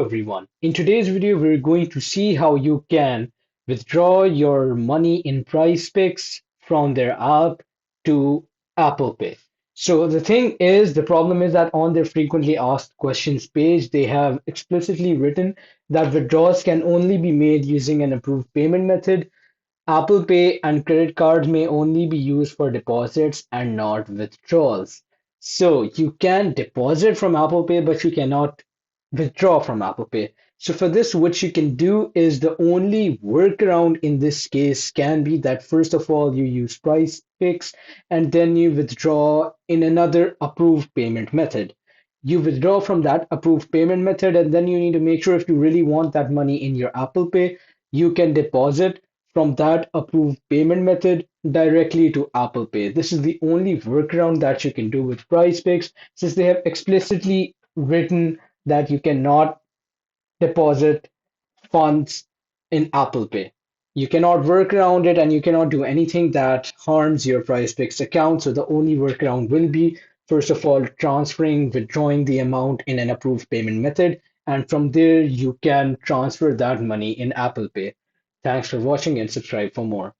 everyone. In today's video, we're going to see how you can withdraw your money in PrizePicks from their app to Apple Pay. So the problem is that on their frequently asked questions page, they have explicitly written that withdrawals can only be made using an approved payment method. Apple Pay and credit cards may only be used for deposits and not withdrawals. So you can deposit from Apple Pay, but you cannot withdraw from Apple Pay. So for this, what you can do is the only workaround in this case can be that first of all, you use Price Picks and then you withdraw in another approved payment method. You withdraw from that approved payment method, and then you need to make sure if you really want that money in your Apple Pay, you can deposit from that approved payment method directly to Apple Pay. This is the only workaround that you can do with PrizePicks, since they have explicitly written that you cannot deposit funds in Apple Pay. You cannot work around it and you cannot do anything that harms your PrizePicks account. So the only workaround will be, first of all, withdrawing the amount in an approved payment method. And from there, you can transfer that money in Apple Pay. Thanks for watching and subscribe for more.